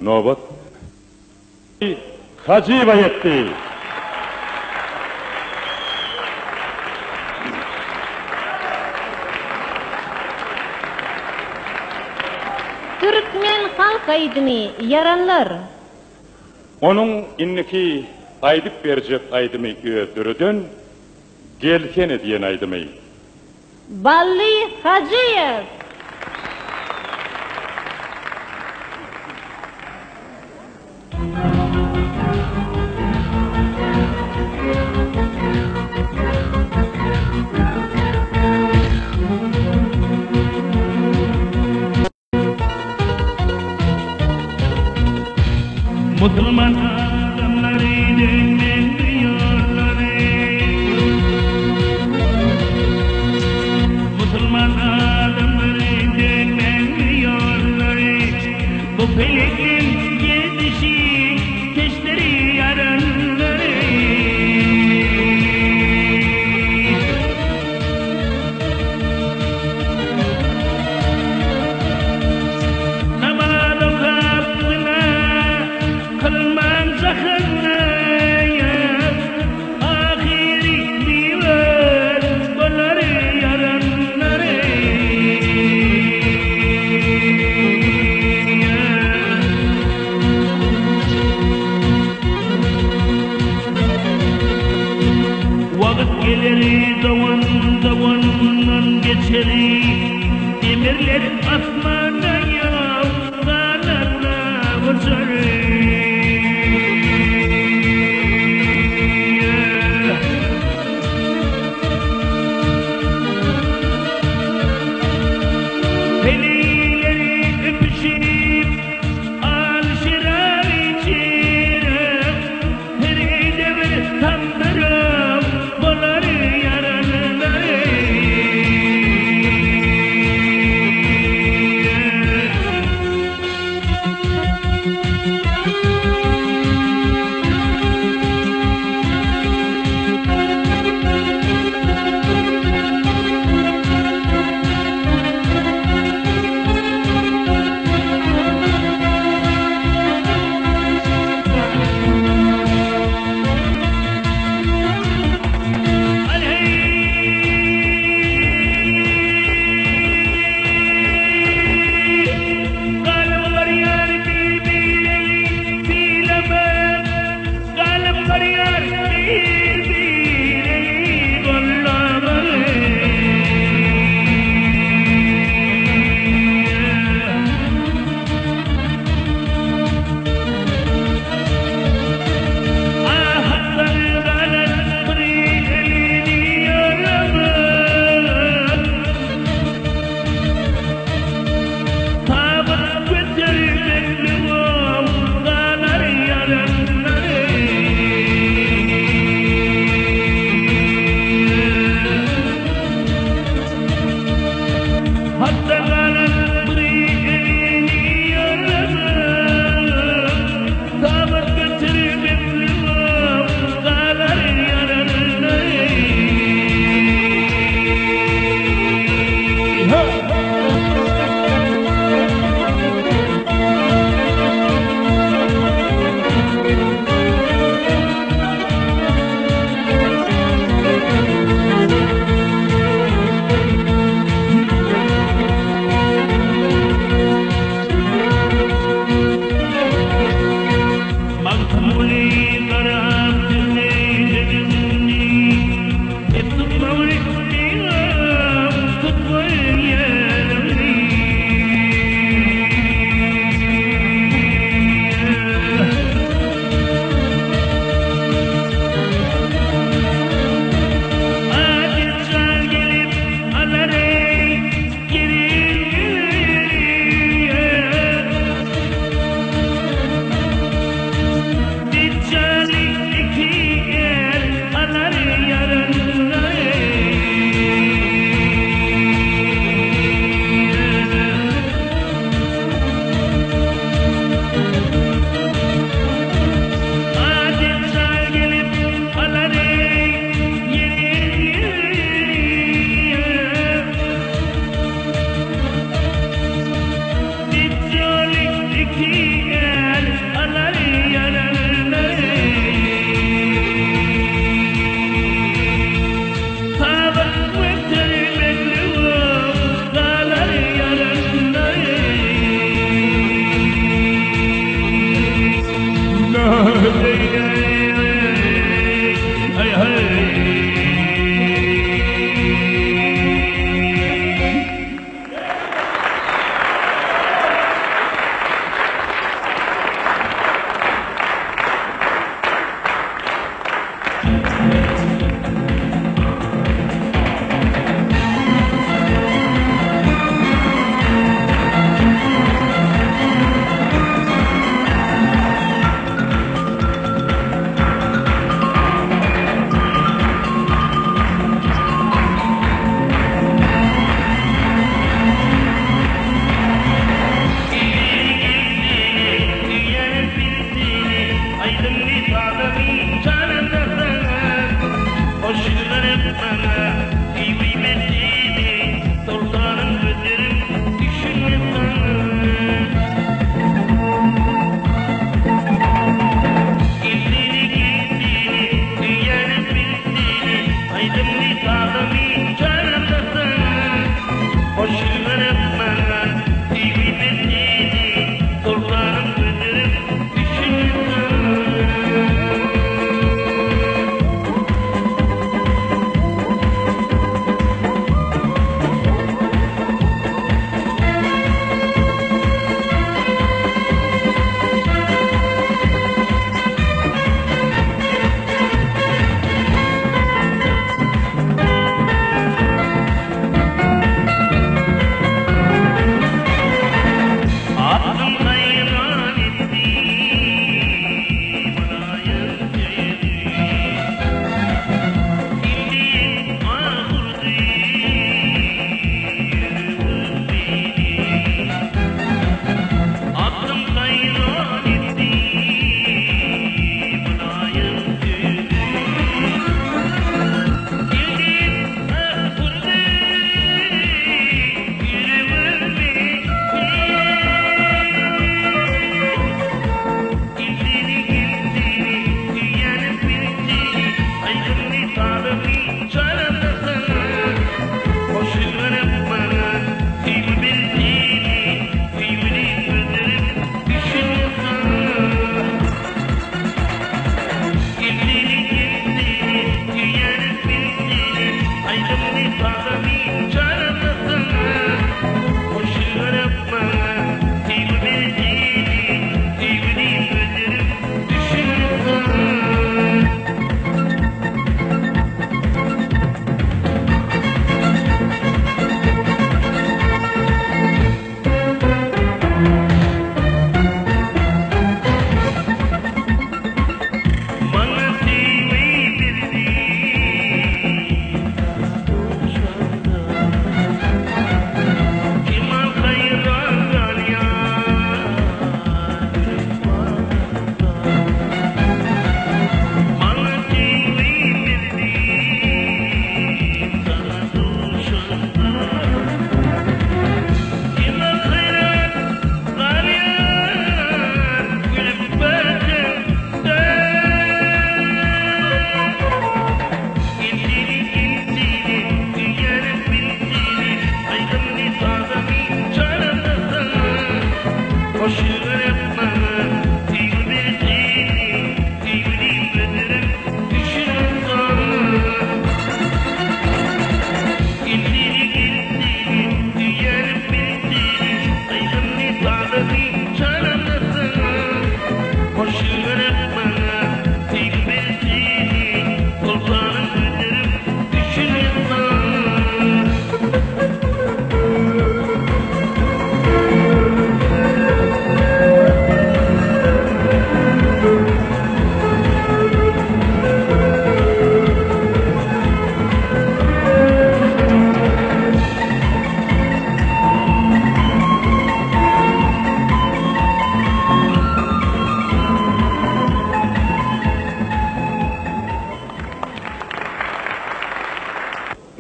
Nobat Hacı'ya yetti. Türkmen halk aydını yaranlar. Onun inniki aydıp verecek aydımı öldürüdün, gelken diyen aydımı. Balli Hacıyev. Müslüman adamları dinliyorlar. Müslüman adamları dinliyorlar. Bu felekin gidişi keşleri yaranları. Vakit gelir zaman zamandan geçeri, demirler asmana yavrularla vurur. Feleğleri öpüşüp alışırar içeri, her devir tandırıp bolar yaralıları.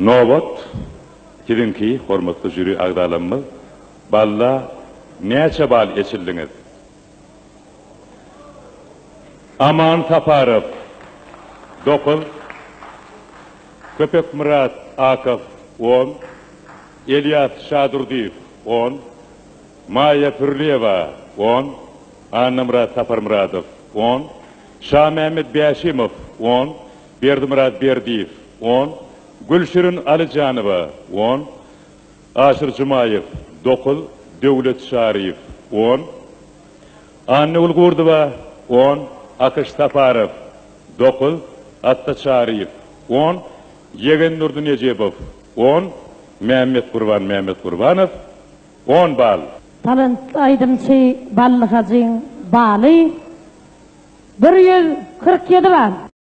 Nobot, kirinki, hormatly jüri agdalanmy, balla näçe bal eçildiňiz? Aman Taparov, 9, Köpek Murat Akov, 10, Elyas Şadurdiyev, 10, Maya Pürliyeva, 10, Anna Murat Taparmuradov, 10, Şah Mehmet Bäşimov, 10, Berdimurat Berdiyev, 10, Gülşirin Alijanova, 10, Aşır Jumayev, 9, Döwlet Şariyev, 10, Anna Ulgurdova, 10, Akış Taparov, 9, Atta Şariyev, 10, Yegen Nurdunejebov, 10, Mehmet Kurbanov, 10 bal. Talant aydymçy ballygasyň baly 147 bal.